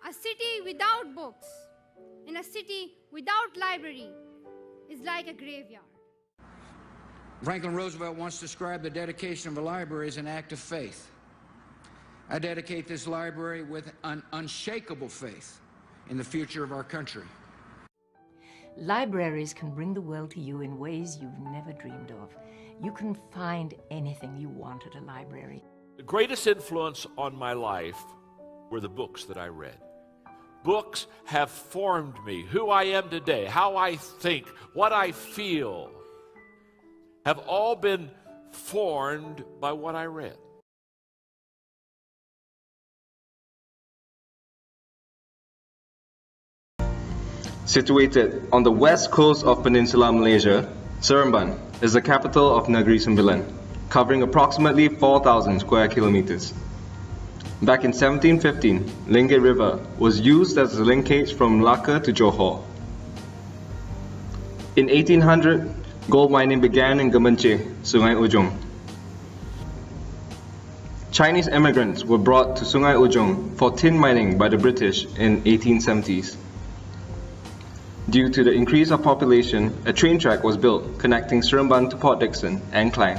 A city without books, in a city without library, is like a graveyard. Franklin Roosevelt once described the dedication of a library as an act of faith. I dedicate this library with an unshakable faith in the future of our country. Libraries can bring the world to you in ways you've never dreamed of. You can find anything you want at a library. The greatest influence on my life were the books that I read. Books have formed me, who I am today, how I think, what I feel, have all been formed by what I read. Situated on the west coast of Peninsular Malaysia, Seremban is the capital of Negeri Sembilan, covering approximately 4,000 square kilometers. Back in 1715, Linggit River was used as a linkage from Malacca to Johor. In 1800, gold mining began in Gemenceh, Sungai Ujong. Chinese immigrants were brought to Sungai Ujong for tin mining by the British in 1870s. Due to the increase of population, a train track was built connecting Seremban to Port Dickson and Klang.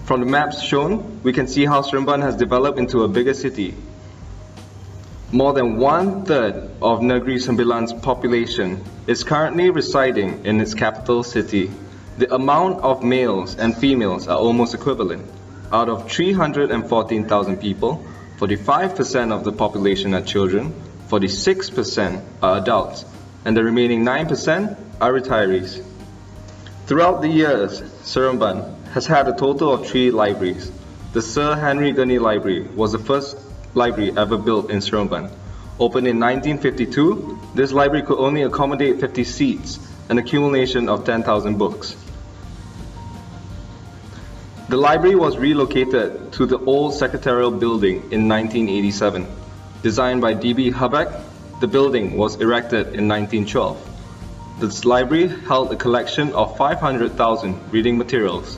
From the maps shown, we can see how Seremban has developed into a bigger city. More than 1/3 of Negeri Sembilan's population is currently residing in its capital city. The amount of males and females are almost equivalent. Out of 314,000 people, 45% of the population are children, 46% are adults, and the remaining 9% are retirees. Throughout the years, Seremban has had a total of 3 libraries. The Sir Henry Gurney Library was the first library ever built in Seremban. Opened in 1952, this library could only accommodate 50 seats, an accumulation of 10,000 books. The library was relocated to the old secretarial building in 1987. Designed by D.B. Hubbard, the building was erected in 1912. This library held a collection of 500,000 reading materials.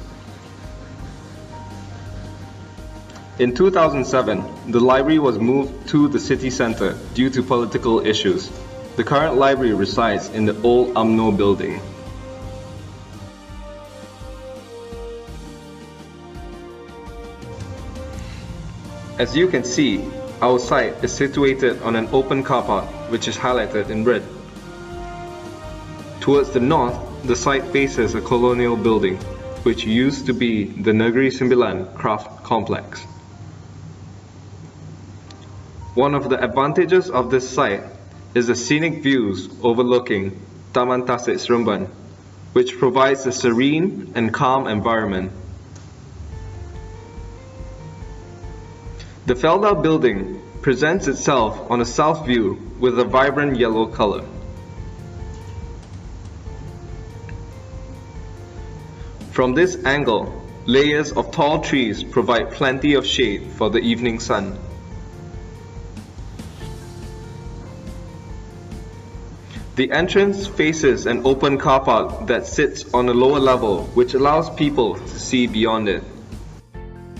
In 2007, the library was moved to the city center due to political issues. The current library resides in the old UMNO building. As you can see, our site is situated on an open car park, which is highlighted in red. Towards the north, the site faces a colonial building, which used to be the Negeri Sembilan Craft Complex. One of the advantages of this site is the scenic views overlooking Taman Tasik Seremban, which provides a serene and calm environment. The felled-out building presents itself on a south view with a vibrant yellow color. From this angle, layers of tall trees provide plenty of shade for the evening sun. The entrance faces an open car park that sits on a lower level, which allows people to see beyond it.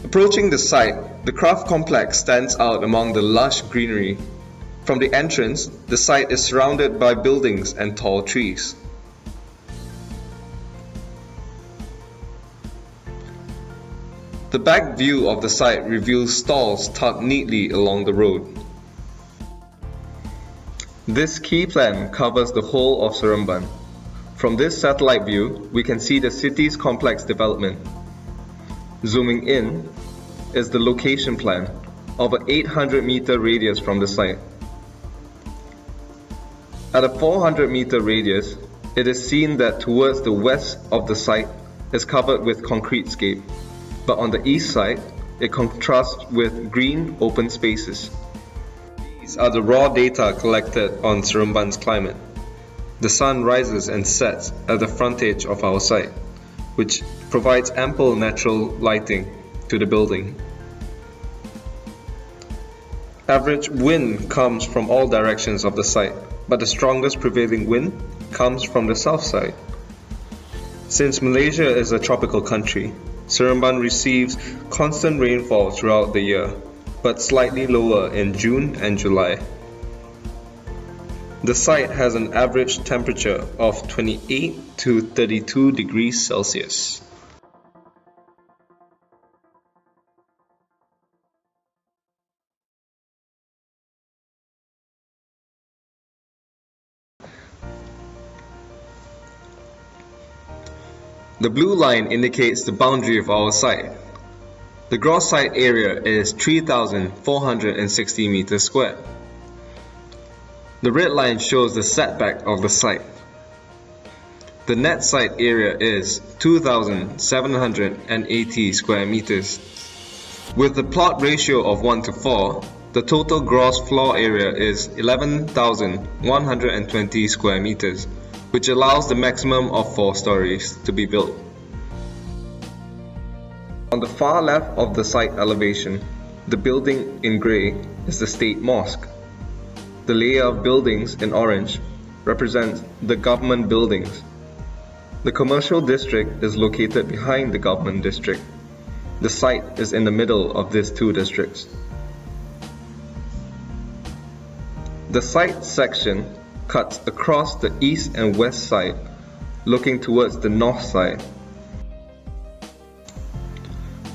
Approaching the site, the craft complex stands out among the lush greenery. From the entrance, the site is surrounded by buildings and tall trees. The back view of the site reveals stalls tucked neatly along the road. This key plan covers the whole of Seremban. From this satellite view, we can see the city's complex development. Zooming in is the location plan of an 800-meter radius from the site. At a 400-meter radius, it is seen that towards the west of the site is covered with concrete scape, but on the east side, it contrasts with green open spaces. These are the raw data collected on Seremban's climate. The sun rises and sets at the frontage of our site, which provides ample natural lighting to the building. Average wind comes from all directions of the site, but the strongest prevailing wind comes from the south side. Since Malaysia is a tropical country, Seremban receives constant rainfall throughout the year, but slightly lower in June and July. The site has an average temperature of 28 to 32 degrees Celsius. The blue line indicates the boundary of our site. The gross site area is 3,460 meters squared. The red line shows the setback of the site. The net site area is 2,780 square meters. With the plot ratio of 1 to 4, the total gross floor area is 11,120 square meters, which allows the maximum of 4 stories to be built. On the far left of the site elevation, the building in grey is the State Mosque. The layer of buildings in orange represents the government buildings. The commercial district is located behind the government district. The site is in the middle of these two districts. The site section cuts across the east and west side, looking towards the north side.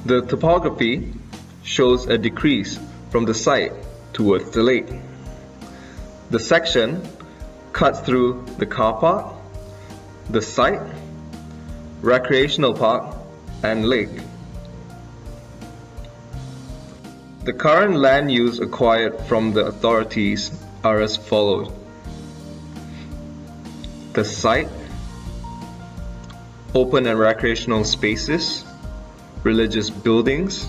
The topography shows a decrease from the site towards the lake. The section cuts through the car park, the site, recreational park, and lake. The current land use acquired from the authorities are as follows. The site, open and recreational spaces, religious buildings,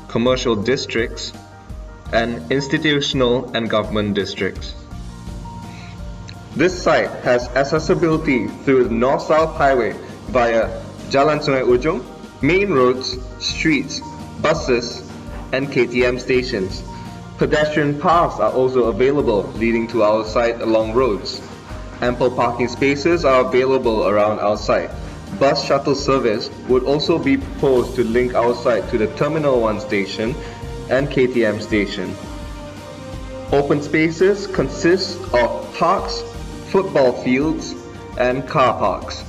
commercial districts, and institutional and government districts. This site has accessibility through the North-South Highway via Jalan Sungai Ujung, main roads, streets, buses, and KTM stations. Pedestrian paths are also available leading to our site along roads. Ample parking spaces are available around our site. Bus shuttle service would also be proposed to link our site to the Terminal 1 station and KTM station. Open spaces consist of parks, football fields, and car parks.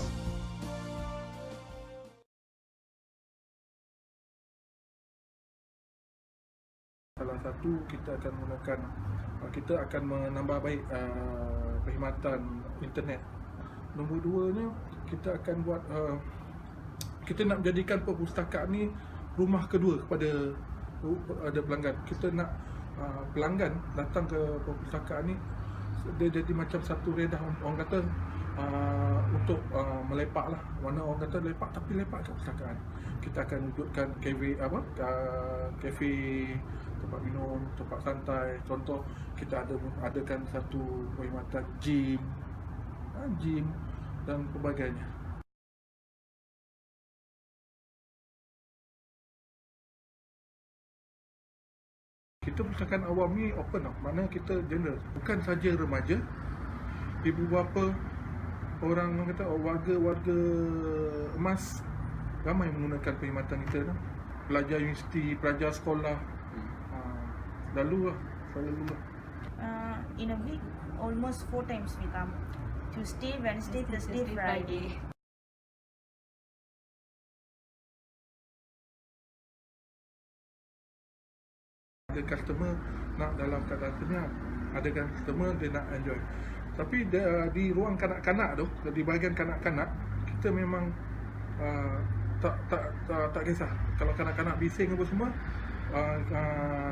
Salah satu kita akan menambah baik perkhidmatan internet. Nombor duanya kita akan buat kita nak menjadikan perpustakaan ni rumah kedua kepada pelanggan. Kita nak pelanggan datang ke perpustakaan ni, dia jadi macam satu redah, orang kata untuk melepak lah. Mana orang kata lepak, tapi lepak kat perpustakaan. Kita akan wujudkan kafe, tempat minum, tempat santai. Contoh, kita adakan satu perkhidmatan gym dan pelbagainya. Kita perpustakaan awam ni open tau, mana kita general, bukan saja remaja, ibu bapa, orang kata warga emas ramai menggunakan perkhidmatan kita tau. Pelajar universiti, pelajar sekolah, selalu. In a week, almost 4 times we come. Tuesday, Wednesday, Thursday, Friday. Ada customer nak dalam keadaan senyap, ada customer dia nak enjoy. Tapi di ruang kanak-kanak tu, di bahagian kanak-kanak, kita memang tak kisah. Kalau kanak-kanak bising apa semua,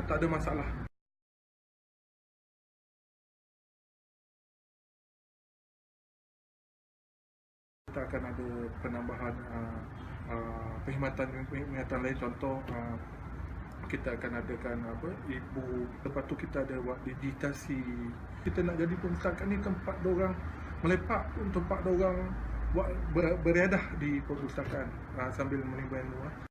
tak ada masalah. Kita akan ada penambahan perkhidmatan lain. Contoh, kita akan adakan ibu, lepas tu kita ada buat digitasi. Kita nak jadi perpustakaan ni tempat dorang melepak, tempat dorang buat beriadah di perpustakaan sambil menimba ilmu.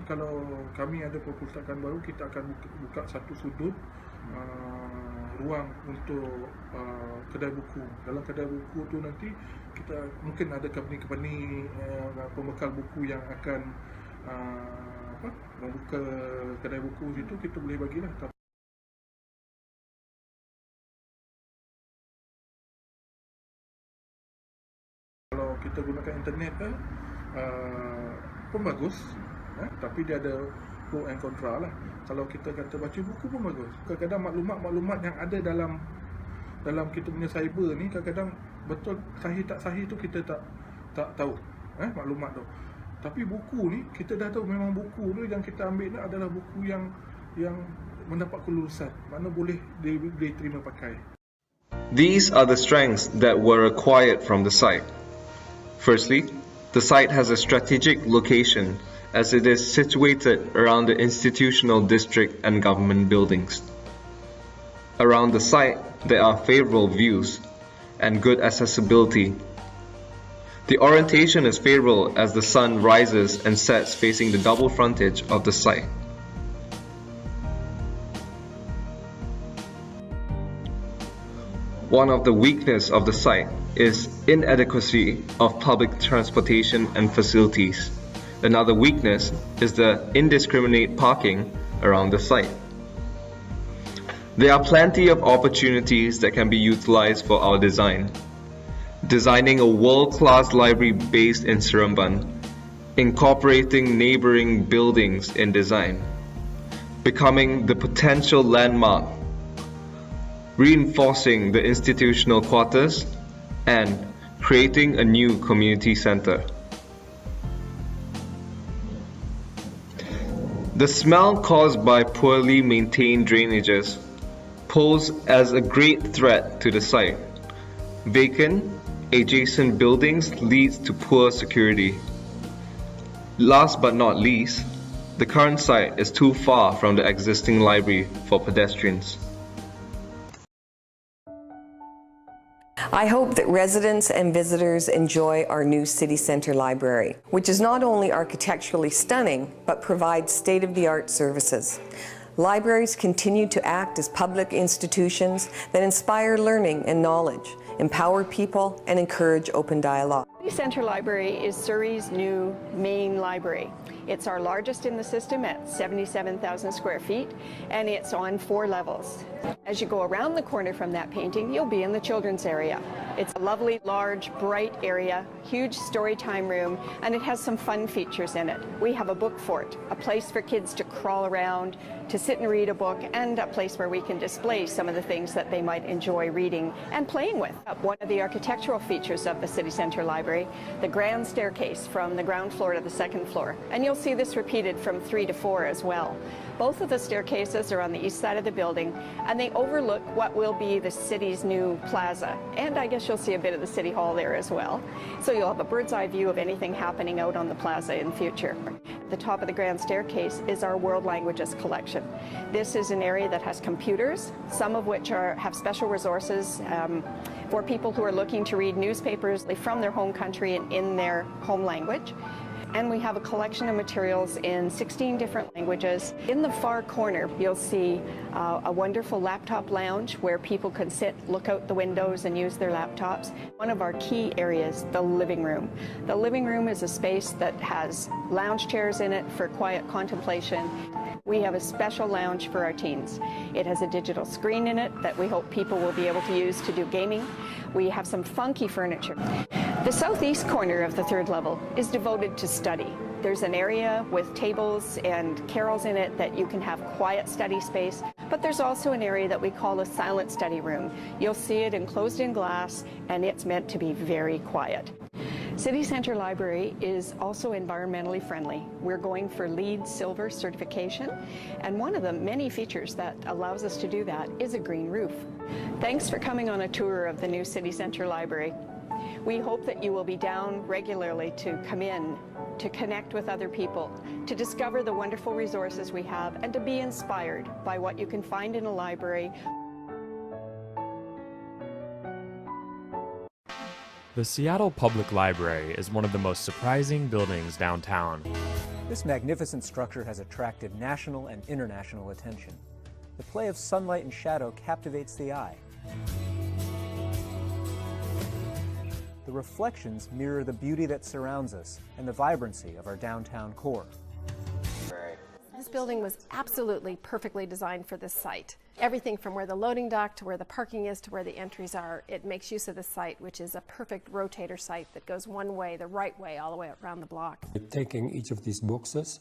Kalau kami ada perpustakaan baru, kita akan buka satu sudut ruang untuk kedai buku. Dalam kedai buku tu nanti kita mungkin ada company pembekal buku yang akan membuka kedai buku situ, kita boleh bagilah. Kalau kita gunakan internet kan, pun bagus, tapi dia ada pro and contra lah. Kalau kita kata baca buku pun bagus. Kadang-kadang maklumat yang ada dalam kita punya cyber ni, kadang-kadang betul sahih tak sahih tu kita tak tahu, maklumat tu. Tapi buku ni kita dah tahu memang buku tu yang kita ambil ni adalah buku yang mendapat kelulusan, mana boleh diterima pakai. These are the strengths that were acquired from the site. Firstly, the site has a strategic location as it is situated around the institutional district and government buildings. Around the site, there are favorable views and good accessibility. The orientation is favorable as the sun rises and sets facing the double frontage of the site. One of the weaknesses of the site is inadequacy of public transportation and facilities. Another weakness is the indiscriminate parking around the site. There are plenty of opportunities that can be utilized for our design. Designing a world-class library based in Seremban, incorporating neighboring buildings in design, becoming the potential landmark, reinforcing the institutional quarters, and creating a new community center. The smell caused by poorly maintained drainages pose as a great threat to the site. Vacant, adjacent buildings leads to poor security. Last but not least, the current site is too far from the existing library for pedestrians. I hope that residents and visitors enjoy our new city centre library, which is not only architecturally stunning, but provides state-of-the-art services. Libraries continue to act as public institutions that inspire learning and knowledge, empower people, and encourage open dialogue. The City Centre Library is Surrey's new main library. It's our largest in the system at 77,000 square feet, and it's on 4 levels. As you go around the corner from that painting, you'll be in the children's area. It's a lovely, large, bright area, huge story time room, and it has some fun features in it. We have a book fort, a place for kids to crawl around, to sit and read a book, and a place where we can display some of the things that they might enjoy reading and playing with. One of the architectural features of the City Centre Library, the grand staircase from the ground floor to the 2nd floor. And you'll see this repeated from 3 to 4 as well. Both of the staircases are on the east side of the building, and they overlook what will be the city's new plaza. And I guess you'll see a bit of the City Hall there as well. So you'll have a bird's eye view of anything happening out on the plaza in future. At the top of the grand staircase is our world languages collection. This is an area that has computers, some of which have special resources for people who are looking to read newspapers from their home country and in their home language. And we have a collection of materials in 16 different languages. In the far corner, you'll see a wonderful laptop lounge where people can sit, look out the windows and use their laptops. One of our key areas, the living room. The living room is a space that has lounge chairs in it for quiet contemplation. We have a special lounge for our teens. It has a digital screen in it that we hope people will be able to use to do gaming. We have some funky furniture. The southeast corner of the 3rd level is devoted to study. There's an area with tables and carrels in it that you can have quiet study space, but there's also an area that we call a silent study room. You'll see it enclosed in glass, and it's meant to be very quiet. City Centre Library is also environmentally friendly. We're going for LEED Silver certification, and one of the many features that allows us to do that is a green roof. Thanks for coming on a tour of the new City Centre Library. We hope that you will be down regularly to come in, to connect with other people, to discover the wonderful resources we have, and to be inspired by what you can find in a library. The Seattle Public Library is one of the most surprising buildings downtown. This magnificent structure has attracted national and international attention. The play of sunlight and shadow captivates the eye. The reflections mirror the beauty that surrounds us and the vibrancy of our downtown core. building was absolutely perfectly designed for this site. Everything from where the loading dock to where the parking is to where the entries are, it makes use of the site, which is a perfect rotator site that goes one way, the right way, all the way around the block. Taking each of these boxes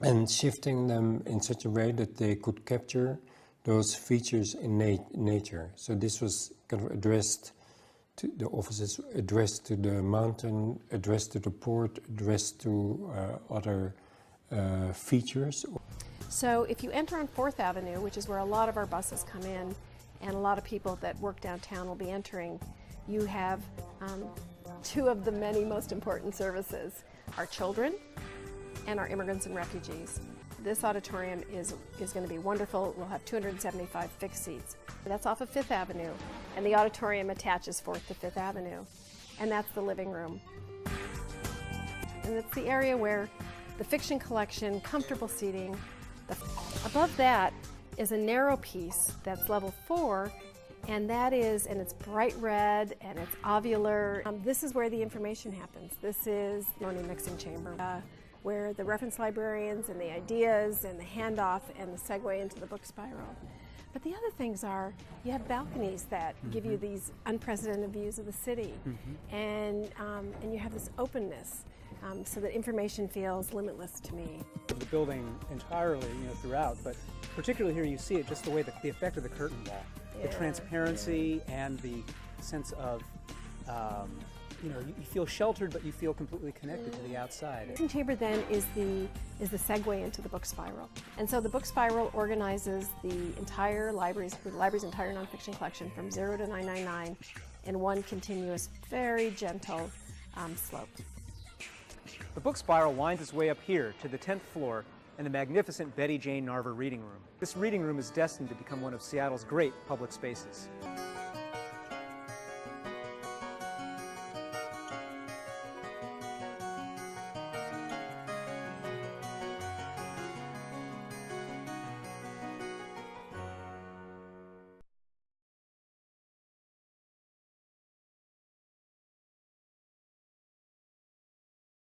and shifting them in such a way that they could capture those features in nature. So this was kind of addressed to the offices, addressed to the mountain, addressed to the port, addressed to other features. So if you enter on 4th Avenue, which is where a lot of our buses come in, and a lot of people that work downtown will be entering, you have two of the many most important services, our children and our immigrants and refugees. This auditorium is going to be wonderful. We'll have 275 fixed seats. That's off of 5th Avenue, and the auditorium attaches 4th to 5th Avenue, and that's the living room. And it's the area where the fiction collection, comfortable seating. Above that is a narrow piece that's level 4, and it's bright red and it's ovular. This is where the information happens. This is the learning mixing chamber, where the reference librarians and the ideas and the handoff and the segue into the book spiral. But the other things are, you have balconies that give you these unprecedented views of the city, and you have this openness, so that information feels limitless to me. The building entirely, throughout, but particularly here you see it, just the way the effect of the curtain wall, the transparency and the sense of, you feel sheltered, but you feel completely connected to the outside. The chamber then is the segue into the book spiral. And so the book spiral organizes the library's entire nonfiction collection from 0 to 999 in one continuous, very gentle slope. The book spiral winds its way up here to the 10th floor and the magnificent Betty Jane Narver Reading Room. This reading room is destined to become one of Seattle's great public spaces.